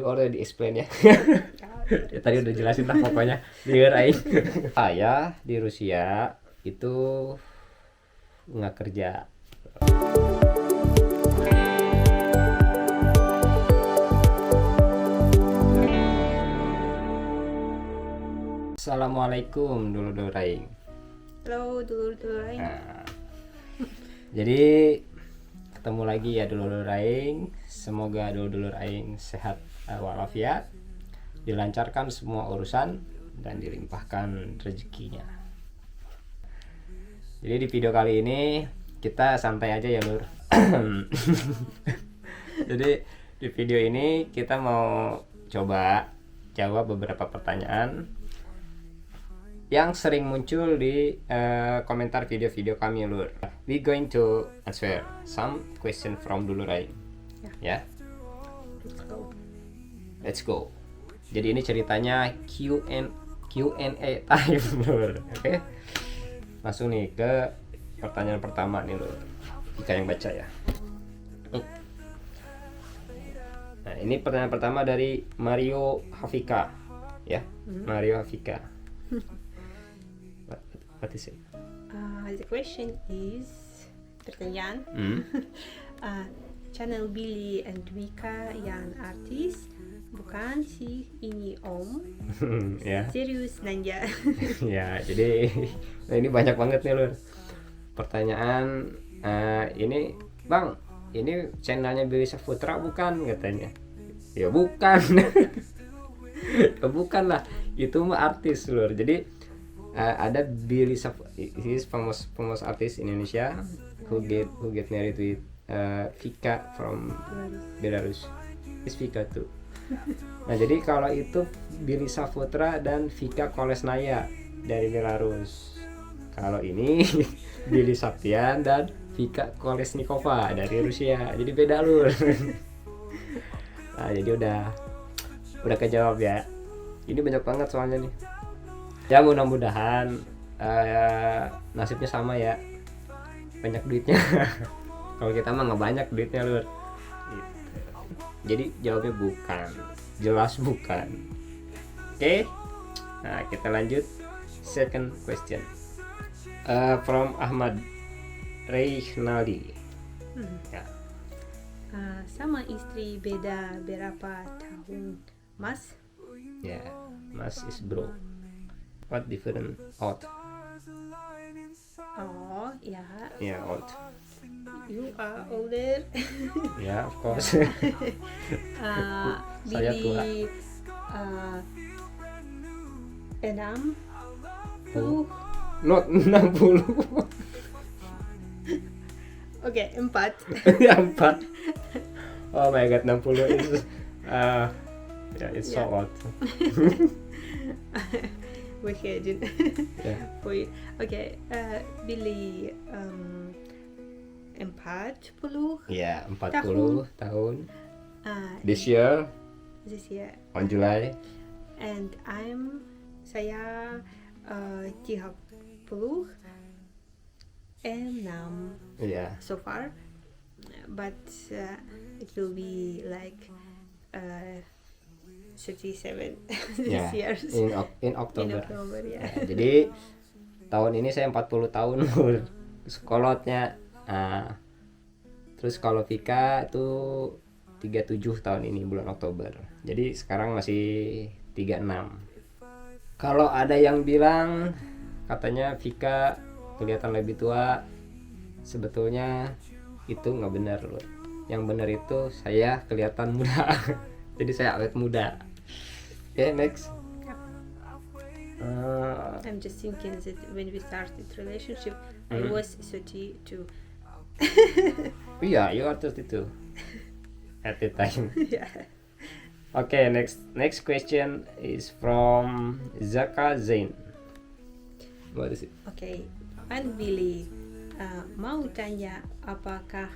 Already explain ya. Ya tadi udah jelasin lah pokoknya. Liar aing. Saya di Rusia itu nggak kerja. Assalamualaikum dulur-dulur aing. Halo dulur-dulur aing. Nah, jadi ketemu lagi ya dulur-dulur aing. Semoga dulur-dulur aing sehat walafiat, dilancarkan semua urusan dan dilimpahkan rezekinya. Jadi di video kali ini kita santai aja ya lur. Jadi di video ini kita mau coba jawab beberapa pertanyaan yang sering muncul di komentar video-video kami lur. We going to answer some question from dulur aing. Ya. Let's go. Jadi ini ceritanya Q&A time lur. Oke. Langsung nih ke pertanyaan pertama nih lur. Kita yang baca ya. Nah, ini pertanyaan pertama dari Mario Hafika. Ya. Mario Hafika. What is it? The question is pertanyaan. Channel Billy and Wika yang artis, bukan sih ini om? Ya. Serius nanya. Ya, jadi ini banyak banget nih lur. Pertanyaan ini bang, ini channelnya Billy Saputra bukan katanya? Ya bukan. Ya bukan lah, itu mah artis lur. Jadi ada Billy Saputra, he is famous artist Indonesia who get married with Vika from Belarus. Is Vika too. Nah jadi kalau itu Billy Saputra dan Vika Kolesnaya dari Belarus. Kalau ini Billy Saptian dan Vika Kolesnikova dari Rusia. Jadi beda lur. Nah jadi udah kejawab ya. Ini banyak banget soalnya nih. Ya mudah-mudahan nasibnya sama ya, banyak duitnya. Kalau kita mah nggak banyak duitnya lur gitu. Jadi jawabnya bukan, jelas bukan. Oke. Nah kita lanjut second question from Ahmad Reynaldi. Ya. Sama istri beda berapa tahun mas? Ya, mas is bro. What different old? Oh ya. Yeah, old. You are older. Yeah, of course. Saya tua. Billy 60. Not 60. Oke, 4. Ya 4. Oh my god, 60 is yeah, it's so old. Wicked. Yeah. Oke, Billy 40 Ya, 40 tahun. This year on July. and saya 36 Yeah. so far, but it will be like 37 this Yeah. year In October. ya. Ya, jadi tahun ini saya 40 tahun lur. Sekolotnya. Terus kalau Vika itu 37 tahun ini bulan Oktober. Jadi sekarang masih 36. Kalau ada yang bilang katanya Vika kelihatan lebih tua, sebetulnya itu nggak benar loh. Yang benar itu saya kelihatan muda. Jadi saya awet muda. Okay, next. I'm just thinking that when we started relationship, I was 32. Yeah, you are 32 at the time. Yeah. Okay, next question is from Zaka Zain. What is it? Oke, Pan Billy, mau tanya apakah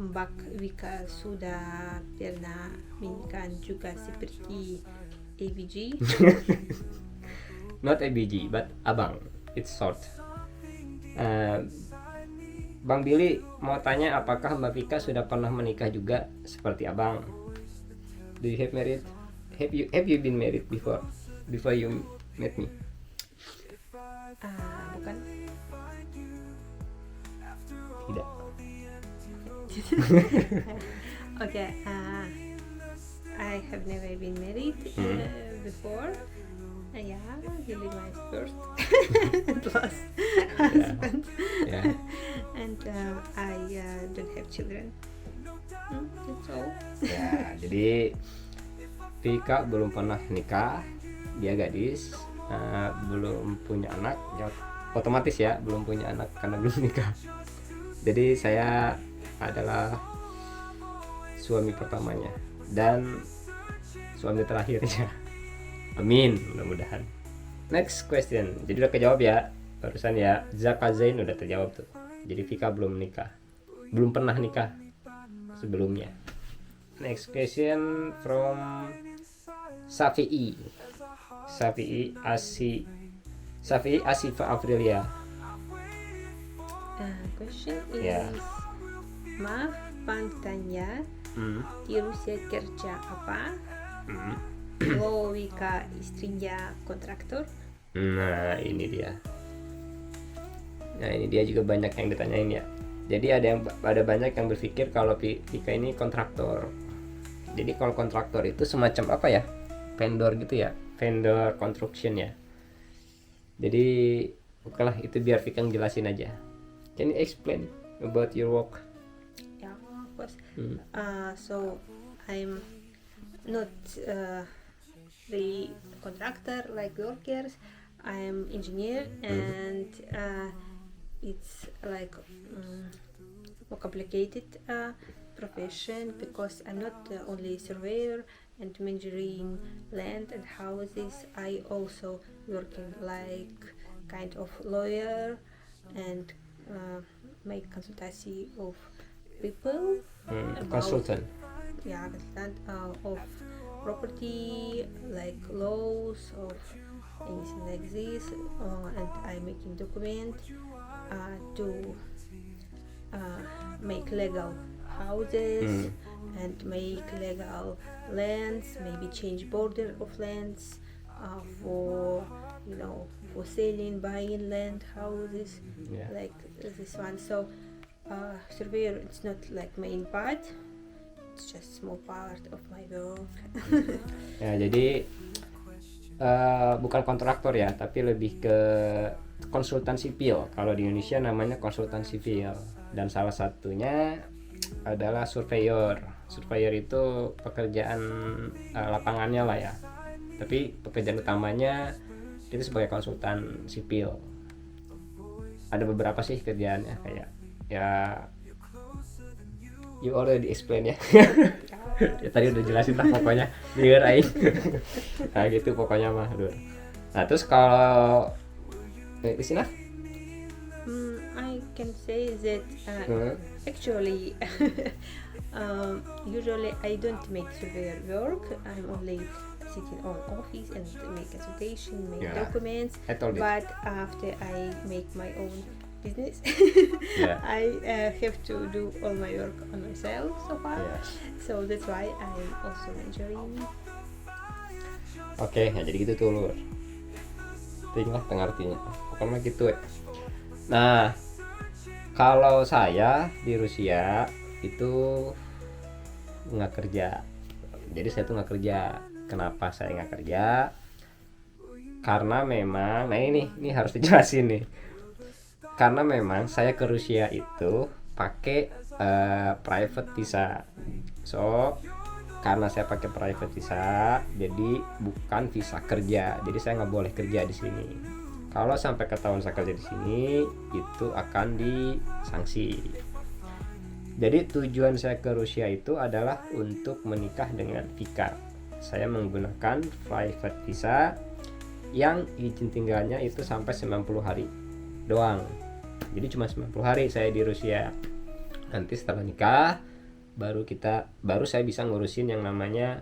Mbak Wika sudah pernah menikah juga seperti ABG? Not ABG, but Abang. It's short. Bang Billy mau tanya apakah Mbak Vika sudah pernah menikah juga seperti Abang? Do you have married? Have you been married before you met me? Bukan. Tidak. Okay. I have never been married before. Yeah, really my first and last husband. Yeah. And I don't have children. That's all. Ya, jadi Vika belum pernah nikah, dia gadis, belum punya anak, ya, otomatis ya belum punya anak karena belum nikah. Jadi saya adalah suami pertamanya dan suami terakhirnya. Amin, mudah-mudahan. Next question. Jadi udah kejawab ya barusan ya. Zaka Zain udah terjawab tuh. Jadi Vika belum nikah, belum pernah nikah sebelumnya. Next question from Safi'i Asifa Aprilia. Question is, Yeah. maaf Bang tanya, di Rusia kerja apa? Lo Wika istrinya kontraktor? Nah ini dia. Juga banyak yang ditanyain ya. Jadi ada banyak yang berpikir kalau Vika ini kontraktor. Jadi kalau kontraktor itu semacam apa ya? Vendor gitu ya, vendor construction ya. Jadi oke lah, itu biar Vika jelasin aja. Can you explain about your work? Yeah, of course. So I'm not the contractor like workers. I'm engineer, and it's like more complicated profession because I'm not only surveyor and measuring land and houses. I also working like kind of lawyer and make consultancy of people about, Consultant. yeah, consultant of property, like laws of anything like this, and I making document to make legal houses and make legal lands, maybe change border of lands for for selling, buying land, houses, Yeah. like this one. So surveyor, it's not like main part, it's just small part of my work. Ya, jadi bukan kontraktor ya, tapi lebih ke konsultan sipil. Kalau di Indonesia namanya konsultan sipil. Dan salah satunya adalah surveyor. Surveyor itu pekerjaan lapangannya lah ya. Tapi pekerjaan utamanya itu sebagai konsultan sipil. Ada beberapa sih kerjaannya, kayak ya you already explain ya. Ya tadi udah jelasin lah pokoknya biar aing. Nah gitu pokoknya mah. Nah terus kalau di sini I can say that actually usually I don't make surveyor work. I'm only sitting on office and make consultation, make documents. I told it. But after I make my own business, Yeah. I have to do all my work on myself so far. Yeah. So that's why I'm also mentoring. Oke, nah jadi gitu tuh Lur. Tinggal tengah artinya. Pokoknya gitu ya. Nah, kalau saya di Rusia itu nggak kerja. Jadi saya tuh nggak kerja. Kenapa saya nggak kerja? Karena memang, nah ini harus dijelasin nih. Karena memang saya ke Rusia itu pakai private visa. So, karena saya pakai private visa, jadi bukan visa kerja. Jadi saya nggak boleh kerja di sini. Kalau sampai ketahuan saya kerja di sini, itu akan disanksi. Jadi tujuan saya ke Rusia itu adalah untuk menikah dengan Vika. Saya menggunakan private visa yang izin tinggalnya itu sampai 90 hari doang. Jadi cuma 90 hari saya di Rusia. Nanti setelah nikah baru saya bisa ngurusin yang namanya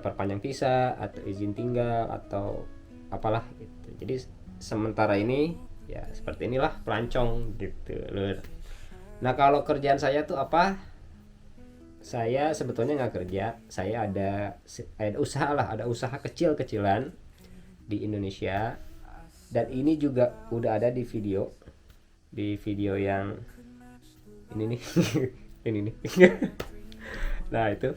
perpanjang visa atau izin tinggal atau apalah gitu. Jadi sementara ini ya seperti inilah pelancong gitu Lur. Nah kalau kerjaan saya tuh apa? saya sebetulnya nggak kerja, saya ada usaha lah, ada usaha kecil-kecilan di Indonesia, dan ini juga udah ada di video yang ini nih ini nih nah itu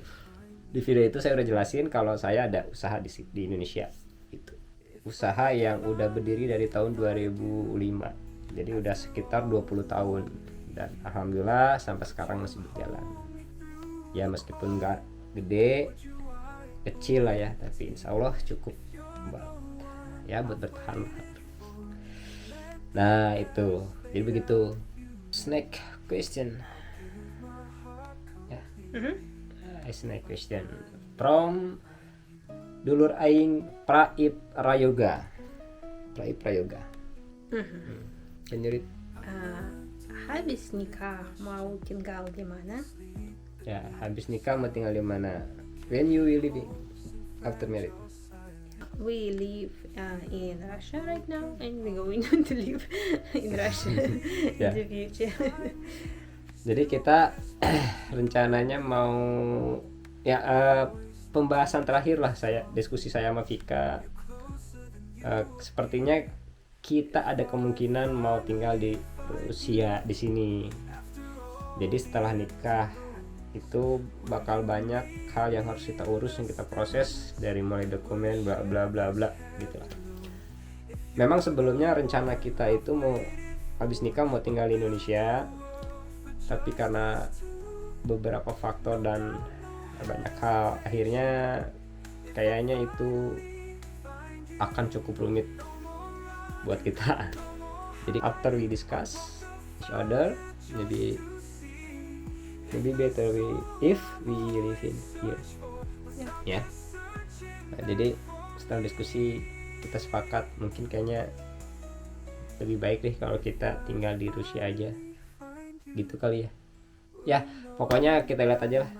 di video itu saya udah jelasin kalau saya ada usaha di Indonesia, itu usaha yang udah berdiri dari tahun 2005, jadi udah sekitar 20 tahun, dan alhamdulillah sampai sekarang masih berjalan ya, meskipun nggak gede, kecil lah ya, tapi insya Allah cukup ya buat bertahan. Nah itu jadi begitu. Snack question ya. Snack question from dulur aing Praip Prayoga. Can you read? Habis nikah mau tinggal di mana? Ya, habis nikah mau tinggal di mana? When you will live after married? We live in Russia right now, and we're going to live in Russia in the future. Jadi kita rencananya mau ya pembahasan terakhir lah, diskusi saya sama Vika. Sepertinya kita ada kemungkinan mau tinggal di Rusia di sini. Jadi setelah nikah itu bakal banyak hal yang harus kita urus, yang kita proses, dari mulai dokumen bla bla bla bla gitu lah. Memang sebelumnya rencana kita itu mau habis nikah mau tinggal di Indonesia, tapi karena beberapa faktor dan banyak hal, akhirnya kayaknya itu akan cukup rumit buat kita. Jadi after we discuss each other, maybe better if we live in here. Ya. Nah, jadi setelah diskusi kita sepakat mungkin kayaknya lebih baik deh kalau kita tinggal di Rusia aja. Gitu kali ya. Ya, pokoknya kita lihat aja lah.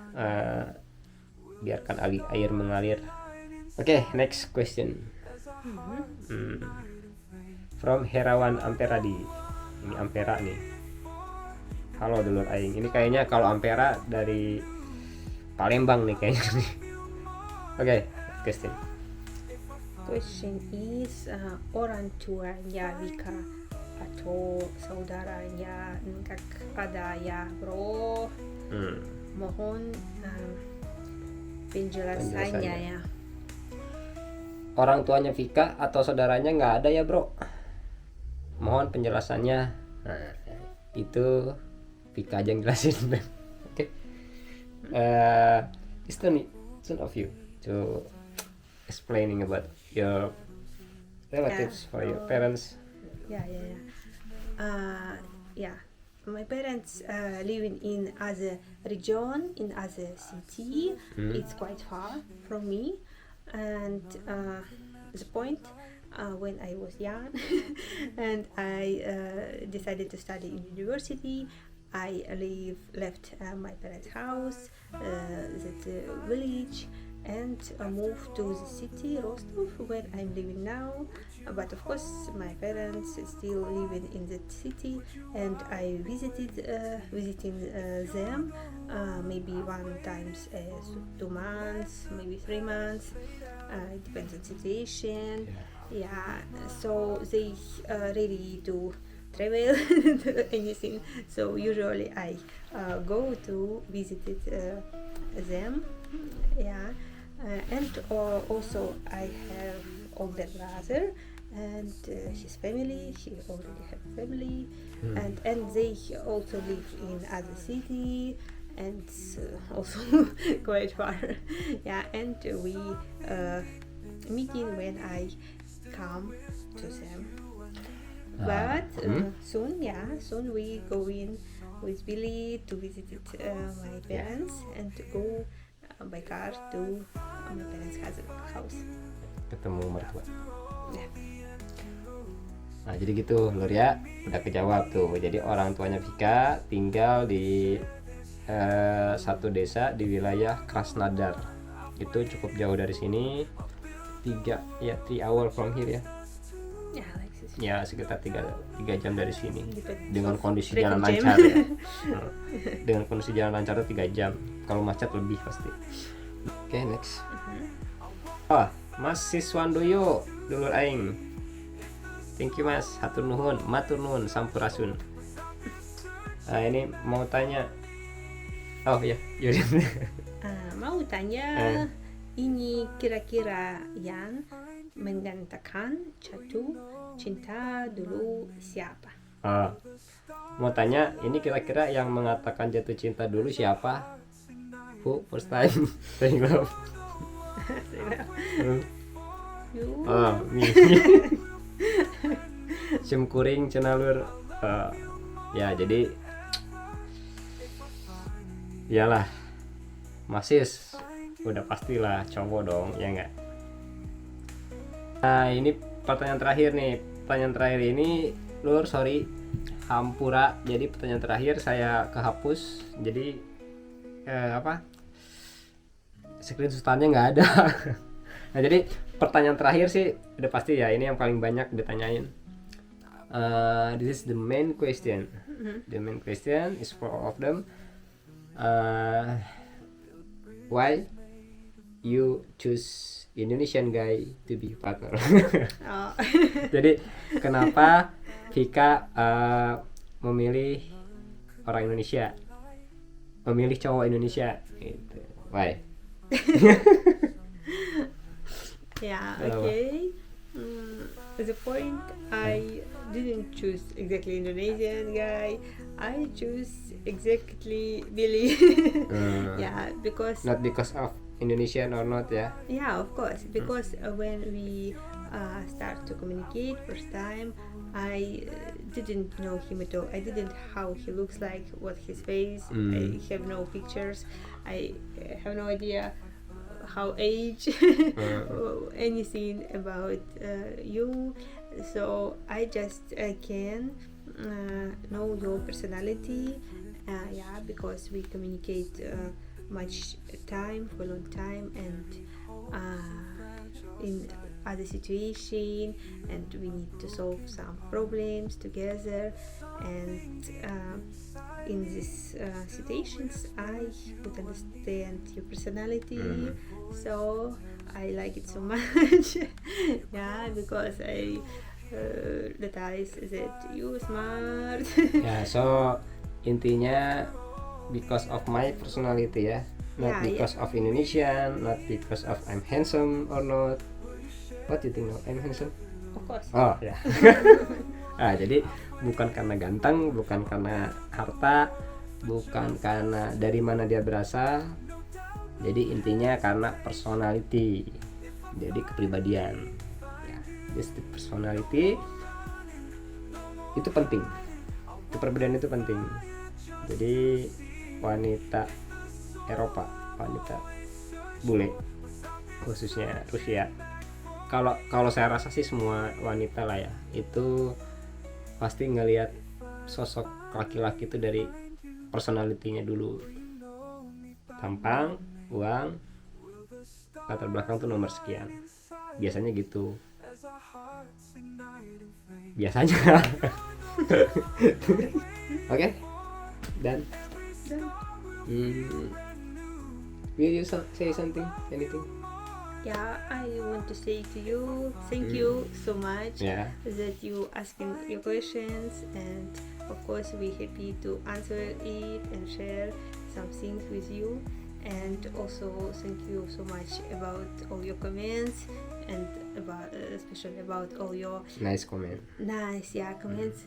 Biarkan air mengalir. Oke, next question. From Herawan Amperadi. Ini Ampera nih. Halo dulur aing. Ini kayaknya kalau Ampera dari Palembang nih kayaknya nih. Oke, question. Question is orang tuanya Vika atau saudaranya enggak ada ya bro. Mohon penjelasannya ya. Orang tuanya Vika atau saudaranya nggak ada ya bro. Mohon penjelasannya. Nah, itu Vika aja yang jelasin. Oke. It's turn of you to explaining about your relatives for your parents. Yeah. My parents living in other region, in other city. It's quite far from me, and the point when I was young and I decided to study in university, I left my parents' house, the village, and moved to the city Rostov, where I'm living now. But of course, my parents still living in the city, and I visiting them maybe one times 2 months, maybe 3 months. It depends on situation. Yeah, so they ready to travel anything, so usually I go to visit them. And also I have older brother and his family. He already have family, and they also live in other city, and also quite far. And we meeting when I come to them. But soon we go in with Billy to visit my parents and to go by car to my parents' house. Ketemu mertua. Ya. Nah jadi gitu Lur ya, udah kejawab tuh. Jadi orang tuanya Vika tinggal di satu desa di wilayah Krasnodar. Itu cukup jauh dari sini. 3 hour from here ya. Yeah, like this. ya sekitar 3 jam dari sini Depends dengan of kondisi traffic jalan jam. lancar ya. Dengan kondisi jalan lancar itu 3 jam, kalau macet lebih pasti. Oke, next. Oh, Mas Siswandoyo dulur aing, thank you Mas, hatur nuhun, matur nuhun, sampurasun. Nah ini mau tanya, oh ya Yudin. Mau tanya, ini kira-kira yang menggantikan jatuh cinta dulu siapa? Mau tanya, ini kira-kira yang mengatakan jatuh cinta dulu siapa? Who first time saying love? You? Me. Sim kuring cenalur. Ya jadi iyalah Masis, udah pastilah cowok dong, ya enggak? Nah ini pertanyaan terakhir nih. Pertanyaan terakhir ini Lur, sorry hampura, jadi pertanyaan terakhir saya kehapus. Jadi screenshotannya nggak ada. Nah jadi pertanyaan terakhir sih udah pasti ya, ini yang paling banyak ditanyain. This is the main question. The main question is for all of them. Why you choose Indonesian guy to be partner? Oh. Jadi kenapa Vika memilih orang Indonesia, memilih cowok Indonesia gitu. Why? Yeah, okay. The point, I didn't choose exactly Indonesian guy. I choose exactly Billy. Yeah, because Not because of Indonesian or not ya? yeah, of course, because when we start to communicate first time, I didn't know him at all. I didn't how he looks like, what his face. I have no pictures. I have no idea how age, anything about you. So I just can know your personality. Yeah, because we communicate much time for a long time, and in other situation, and we need to solve some problems together, and in these situations I would understand your personality. So I like it so much. Yeah, because I realize that you smart. Ya, so intinya because of my personality ya, not Yeah, because of Indonesian, not because of I'm handsome or not. What you think now? I'm handsome? Of course. Oh ya. Jadi bukan karena ganteng, bukan karena harta, bukan karena dari mana dia berasal. Jadi intinya karena personality, jadi kepribadian. Ya, just the personality itu penting. Kepribadian itu penting. Jadi wanita Eropa, wanita bule khususnya Rusia. Kalau saya rasa sih semua wanita lah ya, itu pasti ngelihat sosok laki-laki itu dari personality-nya dulu. Tampang, uang, latar belakang tuh nomor sekian. Biasanya gitu. Biasanya. Oke. Dan will you say something, anything? Yeah, I want to say to you, thank you so much Yeah. that you asking your questions, and of course we happy to answer it and share some things with you. And also thank you so much about all your comments, and about especially about all your Nice comment. nice comments,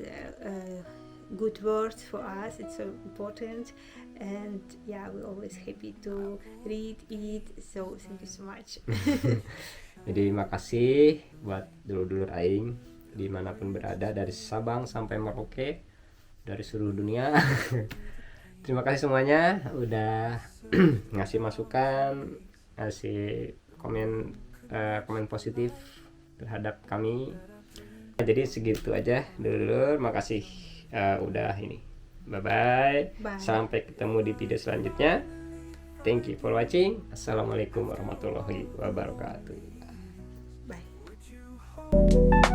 good words for us. It's so important, and yeah, we're always happy to read it, so thank you so much. Jadi makasih buat dulur-dulur aing dimanapun berada, dari Sabang sampai Merauke, dari seluruh dunia. Terima kasih semuanya udah ngasih masukan, ngasih komen positif terhadap kami. Jadi segitu aja dulur, makasih udah ini. Bye. Sampai ketemu di video selanjutnya. Thank you for watching. Assalamualaikum warahmatullahi wabarakatuh. Bye.